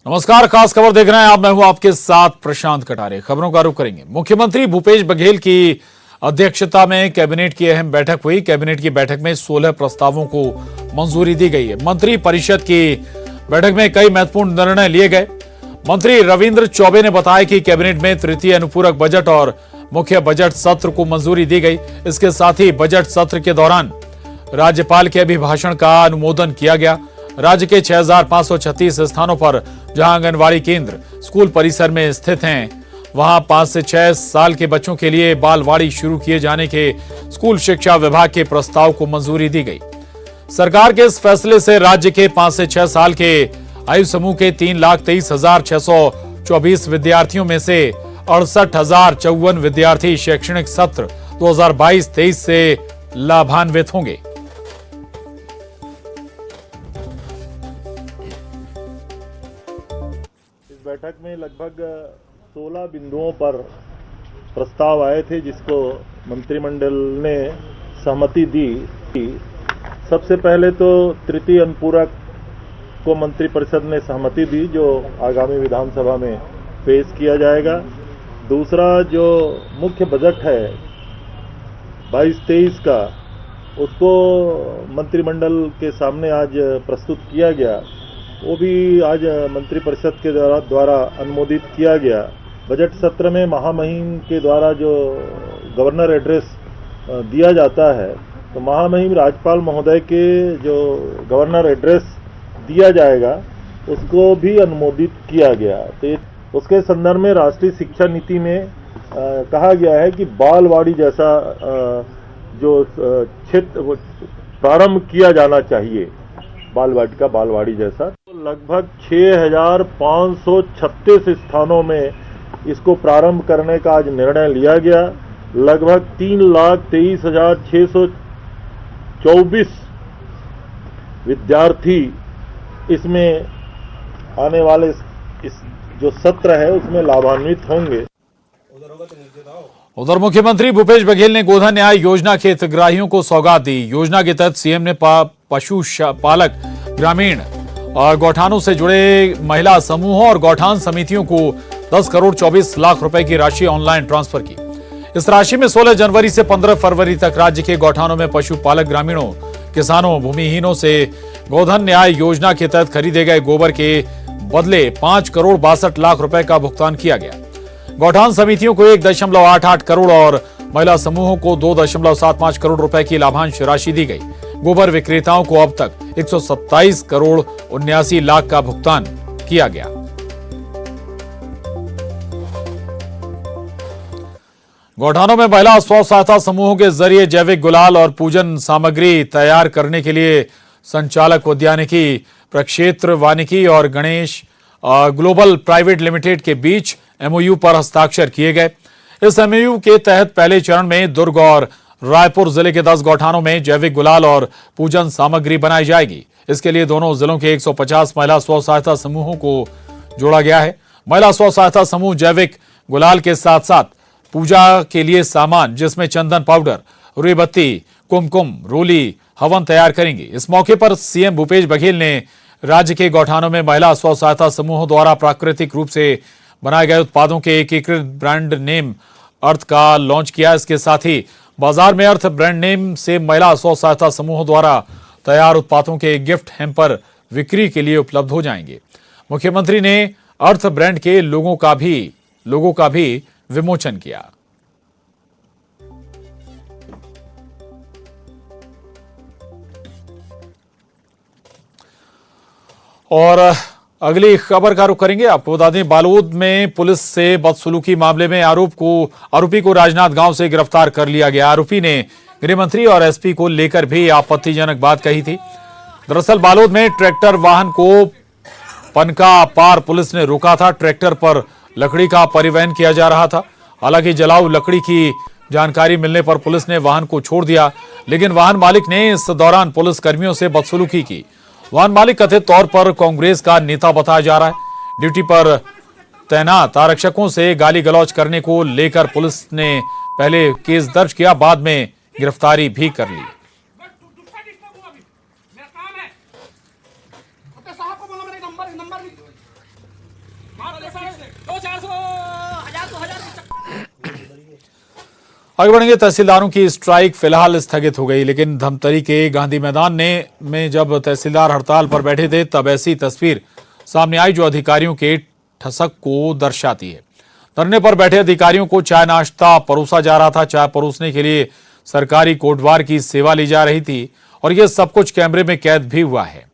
नमस्कार, खास खबर देख रहे हैं आप। मैं हूं आपके साथ प्रशांत कटारे। खबरों का रुख करेंगे। मुख्यमंत्री भूपेश बघेल की अध्यक्षता में कैबिनेट की अहम बैठक हुई। कैबिनेट की बैठक में 16 प्रस्तावों को मंजूरी दी गई है। मंत्री परिषद की बैठक में कई महत्वपूर्ण निर्णय लिए गए। मंत्री रविंद्र चौबे ने बताया कि कैबिनेट में तृतीय अनुपूरक बजट और मुख्य बजट सत्र को मंजूरी दी गई। इसके साथ ही बजट सत्र के दौरान राज्यपाल के अभिभाषण का अनुमोदन किया गया। राज्य के 6536 स्थानों पर जहां आंगनवाड़ी केंद्र स्कूल परिसर में स्थित हैं, वहां 5 से 6 साल के बच्चों के लिए बालवाड़ी शुरू किए जाने के स्कूल शिक्षा विभाग के प्रस्ताव को मंजूरी दी गई। सरकार के इस फैसले से राज्य के 5 से 6 साल के आयु समूह के 3,23,624 विद्यार्थियों में से 68,054 विद्यार्थी शैक्षणिक सत्र 2022-23 से लाभान्वित होंगे। बैठक में लगभग 16 बिंदुओं पर प्रस्ताव आए थे, जिसको मंत्रिमंडल ने सहमति दी। सबसे पहले तो तृतीय अनुपूरक को मंत्रिपरिषद ने सहमति दी, जो आगामी विधानसभा में पेश किया जाएगा। दूसरा, जो मुख्य बजट है 22-23 का, उसको मंत्रिमंडल के सामने आज प्रस्तुत किया गया। वो भी आज मंत्रिपरिषद के द्वारा अनुमोदित किया गया। बजट सत्र में महामहिम के द्वारा जो गवर्नर एड्रेस दिया जाता है, तो महामहिम राज्यपाल महोदय के जो गवर्नर एड्रेस दिया जाएगा, उसको भी अनुमोदित किया गया। तो उसके संदर्भ में राष्ट्रीय शिक्षा नीति में कहा गया है कि बालवाड़ी जैसा जो क्षेत्र प्रारंभ किया जाना चाहिए, बालवाटिका बालवाड़ी जैसा। तो लगभग 6,536 स्थानों में इसको प्रारंभ करने का आज निर्णय लिया गया। लगभग 3,23,624 विद्यार्थी इसमें आने वाले इस जो सत्र है उसमें लाभान्वित होंगे। उधर मुख्यमंत्री भूपेश बघेल ने गोधन न्याय योजना के हितग्राहियों को सौगात दी। योजना के तहत सीएम ने पशु पालक, ग्रामीण और गौठानों से जुड़े महिला समूहों और गौठान समितियों को 10 करोड़ 24 लाख रुपए की राशि ऑनलाइन ट्रांसफर की। इस राशि में 16 जनवरी से 15 फरवरी तक राज्य के गौठानों में पशुपालक, ग्रामीणों, किसानों, भूमिहीनों से गोधन न्याय योजना के तहत खरीदे गए गोबर के बदले 5 करोड़ 62 लाख रुपए का भुगतान किया गया। गौठान समितियों को 1.88 करोड़ और महिला समूहों को 2.75 करोड़ रुपए की लाभांश राशि दी गई। गोबर विक्रेताओं को अब तक 127 करोड़ 79 लाख का भुगतान किया गया। गौठानों में महिला स्व सहायता समूहों के जरिए जैविक गुलाल और पूजन सामग्री तैयार करने के लिए संचालक उद्यानिकी, प्रक्षेत्र वानिकी और गणेश ग्लोबल प्राइवेट लिमिटेड के बीच एमओयू पर हस्ताक्षर किए गए। इस एमओयू के तहत पहले चरण में दुर्ग और रायपुर जिले के 10 गौठानों में जैविक गुलाल और पूजन सामग्री बनाई जाएगी। इसके लिए दोनों जिलों के 150 महिला स्व सहायता समूहों को जोड़ा गया है। महिला स्व सहायता समूह जैविक गुलाल के साथ साथ पूजा के लिए सामान, जिसमें चंदन पाउडर, रुई बत्ती, कुमकुम, रोली, हवन तैयार करेंगी। इस मौके पर सीएम भूपेश बघेल ने राज्य के गौठानों में महिला स्व सहायता समूहों द्वारा प्राकृतिक रूप से बनाए गए उत्पादों के एकीकृत ब्रांड नेम अर्थ का लॉन्च किया। इसके साथ ही बाजार में अर्थ ब्रांड नेम से महिला स्व सहायता समूहों द्वारा तैयार उत्पादों के गिफ्ट हैम्पर बिक्री के लिए उपलब्ध हो जाएंगे। मुख्यमंत्री ने अर्थ ब्रांड के लोगों का भी विमोचन किया। और अगली खबर का रुख करेंगे। आपको बता दें, बालोद में पुलिस से बदसलूकी मामले में आरोपी को राजनाथ गांव से गिरफ्तार कर लिया गया। आरोपी ने गृहमंत्री और एसपी को लेकर भी आपत्तिजनक बात कही थी। दरअसल बालोद में ट्रैक्टर वाहन को पनका पार पुलिस ने रोका था। ट्रैक्टर पर लकड़ी का परिवहन किया जा रहा था। हालांकि जलाऊ लकड़ी की जानकारी मिलने पर पुलिस ने वाहन को छोड़ दिया, लेकिन वाहन मालिक ने इस दौरान पुलिस कर्मियों से बदसलूकी की। वाहन मालिक कथित तौर पर कांग्रेस का नेता बताया जा रहा है। ड्यूटी पर तैनात आरक्षकों से गाली गलौज करने को लेकर पुलिस ने पहले केस दर्ज किया, बाद में गिरफ्तारी भी कर ली। आगे बढ़ेंगे। तहसीलदारों की स्ट्राइक फिलहाल स्थगित हो गई, लेकिन धमतरी के गांधी मैदान में जब तहसीलदार हड़ताल पर बैठे थे तब ऐसी तस्वीर सामने आई जो अधिकारियों के ठसक को दर्शाती है। धरने पर बैठे अधिकारियों को चाय नाश्ता परोसा जा रहा था। चाय परोसने के लिए सरकारी कोटवार की सेवा ली जा रही थी और यह सब कुछ कैमरे में कैद भी हुआ है।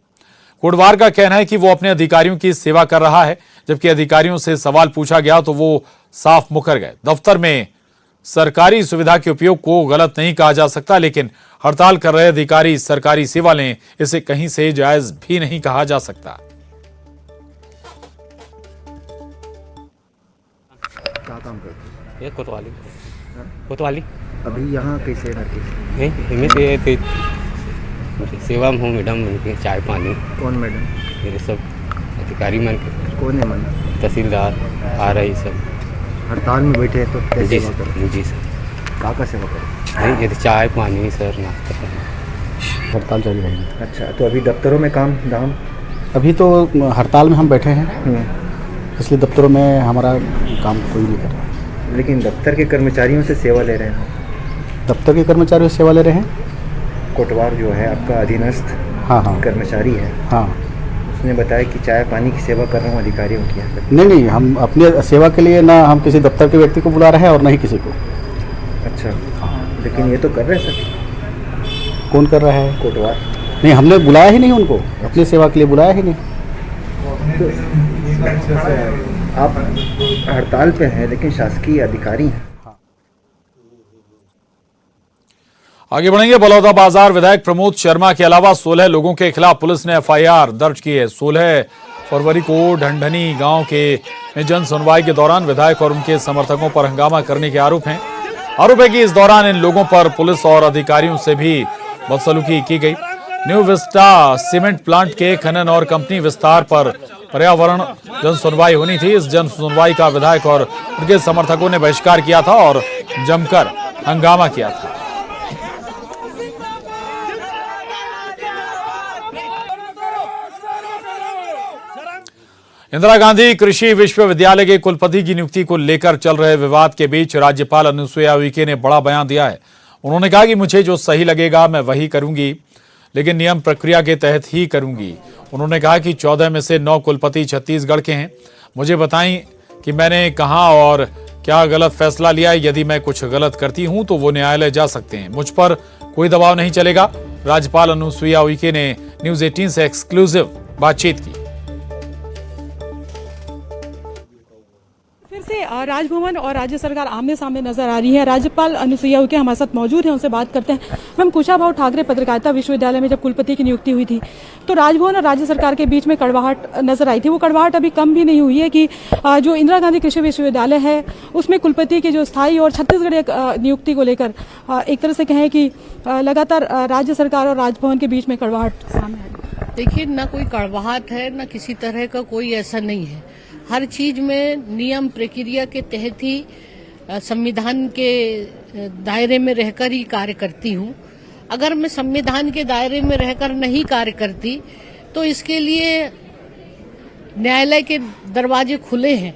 कोटवार का कहना है कि वो अपने अधिकारियों की सेवा कर रहा है, जबकि अधिकारियों से सवाल पूछा गया तो वो साफ मुकर गए। दफ्तर में सरकारी सुविधा के उपयोग को गलत नहीं कहा जा सकता, लेकिन हड़ताल कर रहे अधिकारी सरकारी सेवा लें, इसे कहीं से जायज भी नहीं कहा जा सकता। क्या काम करते ये कोतवाली कोतवाली अभी यहाँ कैसे रहते? नहीं सेवा में हूँ मैडम, उनके चाय पानी कौन मैडम? मेरे सब अधिकारी मन के, कौन है मन? तहसीलदार आ रही सब हड़ताल में बैठे हैं तो कैसे जी सेवा करें? जी सर। कहाँ का सेवा करें? नहीं ये तो चाय पानी सर नाश्ता करना। हड़ताल चल रही है। अच्छा, तो अभी दफ्तरों में काम धाम? अभी तो हड़ताल में हम बैठे हैं, इसलिए दफ्तरों में हमारा काम कोई नहीं कर रहा। लेकिन दफ्तर के कर्मचारियों से सेवा ले रहे हैं। दफ्तर के कर्मचारियों से सेवा ले रहे हैं। कोटवार जो है आपका अधीनस्थ हाँ कर्मचारी है, हाँ। उसने बताया कि चाय पानी की सेवा कर रहा हूँ अधिकारियों की यहाँ पे। नहीं, हम अपने सेवा के लिए ना हम किसी दफ्तर के व्यक्ति को बुला रहे हैं और ना ही किसी को। अच्छा, लेकिन ये तो कर रहे हैं सर। कौन कर रहा है? कोटवार। नहीं, हमने बुलाया ही नहीं उनको, अपनी सेवा के लिए बुलाया ही नहीं। तो आप हड़ताल पे हैं लेकिन शासकीय अधिकारी हैं। आगे बढ़ेंगे। बलौदाबाजार विधायक प्रमोद शर्मा के अलावा 16 लोगों के खिलाफ पुलिस ने एफआईआर दर्ज की है। 16 फरवरी को ढंढनी गांव में जन सुनवाई के दौरान विधायक और उनके समर्थकों पर हंगामा करने के आरोप हैं। आरोप है कि इस दौरान इन लोगों पर पुलिस और अधिकारियों से भी बदसलूकी की गई। न्यू विस्टा सीमेंट प्लांट के खनन और कंपनी विस्तार पर पर्यावरण जन सुनवाई होनी थी। इस जन सुनवाई का विधायक और उनके समर्थकों ने बहिष्कार किया था और जमकर हंगामा किया था। इंदिरा गांधी कृषि विश्वविद्यालय के कुलपति की नियुक्ति को लेकर चल रहे विवाद के बीच राज्यपाल अनुसुईया उइके ने बड़ा बयान दिया है। उन्होंने कहा कि मुझे जो सही लगेगा मैं वही करूंगी, लेकिन नियम प्रक्रिया के तहत ही करूंगी। उन्होंने कहा कि 14 में से 9 कुलपति छत्तीसगढ़ के हैं। मुझे बताएं कि मैंने कहां और क्या गलत फैसला लिया है। यदि मैं कुछ गलत करती हूं तो वो न्यायालय जा सकते हैं, मुझ पर कोई दबाव नहीं चलेगा। राज्यपाल अनुसुईया उइके ने न्यूज 18 से एक्सक्लूसिव बातचीत की। फिर से राजभवन और राज्य सरकार आमने सामने नजर आ रही है। राज्यपाल अनुसुईया उइके हमारे साथ मौजूद हैं, उनसे बात करते हैं। मैम, कुशाभाऊ ठाकरे पत्रकारिता विश्वविद्यालय में जब कुलपति की नियुक्ति हुई थी तो राजभवन और राज्य सरकार के बीच में कड़वाहट नजर आई थी। वो कड़वाहट अभी कम भी नहीं हुई है कि जो इंदिरा गांधी कृषि विश्वविद्यालय है उसमें कुलपति के जो स्थायी और छत्तीसगढ़ नियुक्ति को लेकर एक तरह से कहें कि लगातार राज्य सरकार और राजभवन के बीच में कड़वाहट सामने आई। देखिए, न कोई कड़वाहट है, न किसी तरह का कोई ऐसा नहीं है। हर चीज में नियम प्रक्रिया के तहत ही संविधान के दायरे में रहकर ही कार्य करती हूँ। अगर मैं संविधान के दायरे में रहकर नहीं कार्य करती तो इसके लिए न्यायालय के दरवाजे खुले हैं,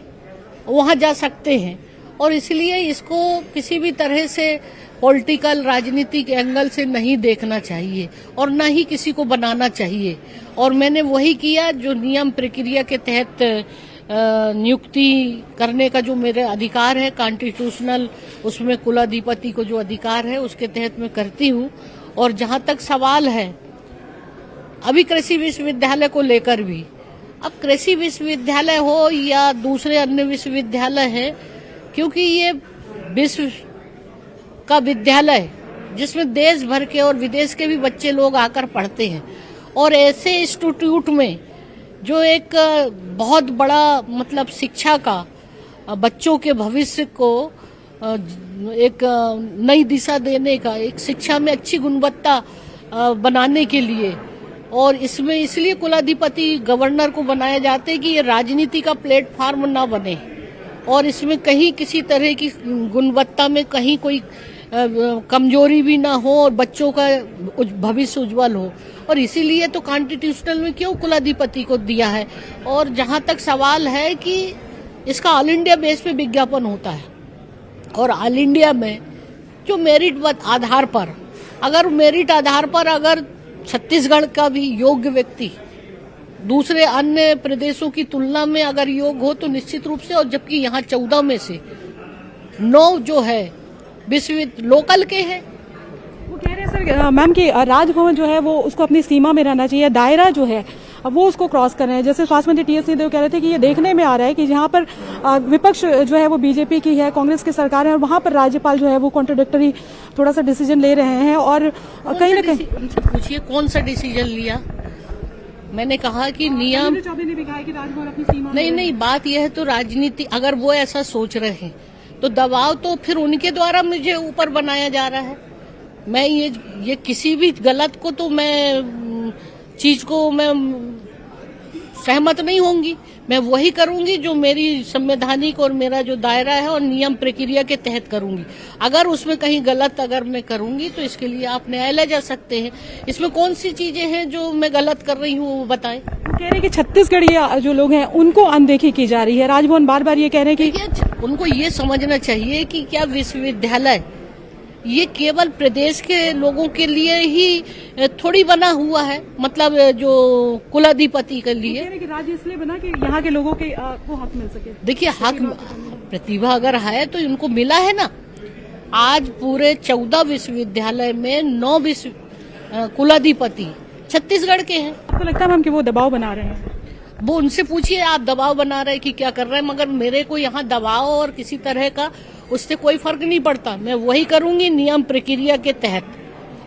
वहां जा सकते हैं। और इसलिए इसको किसी भी तरह से पॉलिटिकल राजनीतिक एंगल से नहीं देखना चाहिए और न ही किसी को बनाना चाहिए। और मैंने वही किया जो नियम प्रक्रिया के तहत नियुक्ति करने का जो मेरे अधिकार है कॉन्स्टिट्यूशनल, उसमें कुलाधिपति को जो अधिकार है उसके तहत मैं करती हूँ। और जहाँ तक सवाल है अभी कृषि विश्वविद्यालय को लेकर भी, अब कृषि विश्वविद्यालय हो या दूसरे अन्य विश्वविद्यालय है, क्योंकि ये विश्व का विद्यालय जिसमें देश भर के और विदेश के भी बच्चे लोग आकर पढ़ते हैं। और ऐसे इंस्टीट्यूट में जो एक बहुत बड़ा मतलब शिक्षा का, बच्चों के भविष्य को एक नई दिशा देने का, एक शिक्षा में अच्छी गुणवत्ता बनाने के लिए, और इसमें इसलिए कुलाधिपति गवर्नर को बनाया जाता है कि ये राजनीति का प्लेटफॉर्म ना बने और इसमें कहीं किसी तरह की गुणवत्ता में कहीं कोई कमजोरी भी ना हो और बच्चों का भविष्य उज्जवल हो। और इसीलिए तो कॉन्स्टिट्यूशनल में क्यों कुलाधिपति को दिया है। और जहां तक सवाल है कि इसका ऑल इंडिया बेस पे विज्ञापन होता है और ऑल इंडिया में जो मेरिट आधार पर अगर छत्तीसगढ़ का भी योग्य व्यक्ति दूसरे अन्य प्रदेशों की तुलना में अगर योग्य हो तो निश्चित रूप से, और जबकि यहाँ 14 में से 9 जो है विश्वविद्यालय लोकल के हैं। वो कह रहे हैं सर मैम कि राजभवन जो है वो उसको अपनी सीमा में रहना चाहिए, दायरा जो है वो उसको क्रॉस कर रहे हैं। जैसे स्वास्थ्य मंत्री टी.एस. सिंहदेव कह रहे थे कि ये देखने में आ रहा है कि जहाँ पर विपक्ष जो है वो बीजेपी की है, कांग्रेस की सरकार है, और वहाँ पर राज्यपाल जो है वो कॉन्ट्रोडिक्टरी थोड़ा सा डिसीजन ले रहे हैं। और कहीं ना कहीं उनसे पूछिए कौन सा डिसीजन लिया। मैंने कहा कि नियम चौबे ने भी कहा कि राजभवन अपनी सीमा में नहीं, बात यह है तो राजनीति, अगर वो ऐसा सोच रहे हैं तो दबाव तो फिर उनके द्वारा मुझे ऊपर बनाया जा रहा है। मैं ये किसी भी गलत को तो मैं चीज को मैं सहमत नहीं होंगी। मैं वही करूंगी जो मेरी संवैधानिक और मेरा जो दायरा है और नियम प्रक्रिया के तहत करूंगी। अगर उसमें कहीं गलत अगर मैं करूंगी तो इसके लिए आप न्यायालय जा सकते हैं। इसमें कौन सी चीजें हैं जो मैं गलत कर रही हूँ वो बताएं। कह रहे हैं कि छत्तीसगढ़ी जो लोग हैं उनको अनदेखी की जा रही है। राजभवन बार बार ये कह रहे हैं कि उनको ये समझना चाहिए कि क्या विश्वविद्यालय ये केवल प्रदेश के लोगों के लिए ही थोड़ी बना हुआ है, मतलब जो कुलाधिपति के लिए। कि राज्य इसलिए बना कि यहाँ के लोगों के को हक मिल सके। देखिए, हक प्रतिभा अगर है तो इनको मिला है ना। आज पूरे 14 विश्वविद्यालय में 9 कुलाधिपति छत्तीसगढ़ के हैं। आपको लगता है मैम कि वो दबाव बना रहे हैं? वो उनसे पूछिए आप दबाव बना रहे हैं कि क्या कर रहे हैं। मगर मेरे को यहाँ दबाव और किसी तरह का उससे कोई फर्क नहीं पड़ता। मैं वही करूंगी नियम प्रक्रिया के तहत,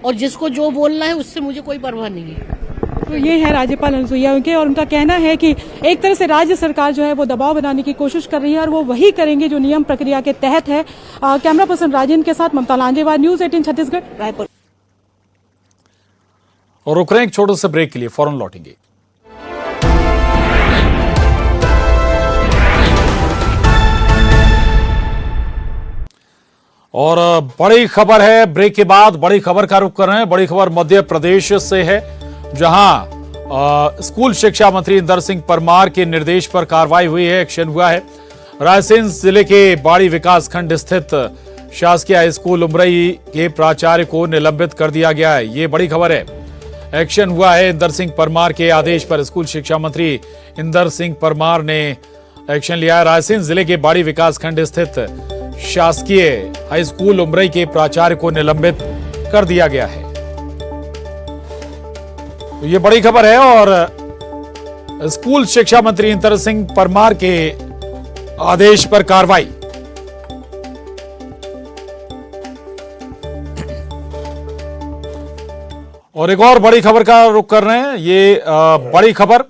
और जिसको जो बोलना है उससे मुझे कोई परवाह नहीं है। तो ये है राज्यपाल अनुसुईया उइके, और उनका कहना है कि एक तरह से राज्य सरकार जो है वो दबाव बनाने की कोशिश कर रही है और वो वही करेंगे जो नियम प्रक्रिया के तहत है। कैमरा पर्सन राजेंद्र के साथ ममता लांजेवार, न्यूज 18 छत्तीसगढ़, रायपुर। और रुक रहे हैं एक छोटे से ब्रेक के लिए, फौरन लौटेंगे। और बड़ी खबर है, ब्रेक के बाद बड़ी खबर का रुख कर रहे हैं। बड़ी खबर मध्य प्रदेश से है, जहां स्कूल शिक्षा मंत्री इंदर सिंह परमार के निर्देश पर कार्रवाई हुई है, एक्शन हुआ है। रायसेन जिले के बाड़ी विकास खंड स्थित शासकीय हाई स्कूल उमरई के प्राचार्य को निलंबित कर दिया गया है। ये बड़ी खबर है, एक्शन हुआ है। इंदर सिंह परमार के आदेश पर स्कूल शिक्षा मंत्री इंदर सिंह परमार ने एक्शन लिया है। रायसेन जिले के बाड़ी विकास खंड स्थित शासकीय हाई स्कूल उमरई के प्राचार्य को निलंबित कर दिया गया है। तो ये बड़ी खबर है, और स्कूल शिक्षा मंत्री इंदर सिंह परमार के आदेश पर कार्रवाई। और एक और बड़ी खबर का रुख कर रहे हैं। ये बड़ी खबर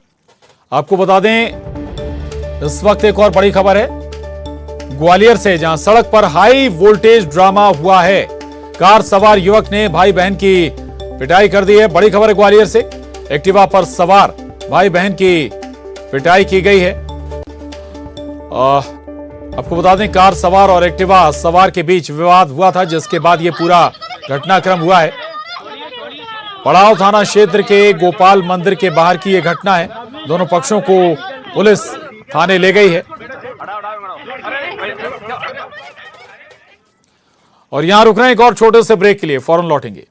आपको बता दें, इस वक्त एक और बड़ी खबर है ग्वालियर से, जहां सड़क पर हाई वोल्टेज ड्रामा हुआ है। कार सवार युवक ने भाई बहन की पिटाई कर दी है। बड़ी खबर है ग्वालियर से, एक्टिवा पर सवार भाई बहन की पिटाई की गई है। आपको बता दें, कार सवार और एक्टिवा सवार के बीच विवाद हुआ था, जिसके बाद ये पूरा घटनाक्रम हुआ है। पड़ाव थाना क्षेत्र के गोपाल मंदिर के बाहर की यह घटना है। दोनों पक्षों को पुलिस थाने ले गई है। और यहां रुक रहे हैं एक और छोटे से ब्रेक के लिए, फौरन लौटेंगे।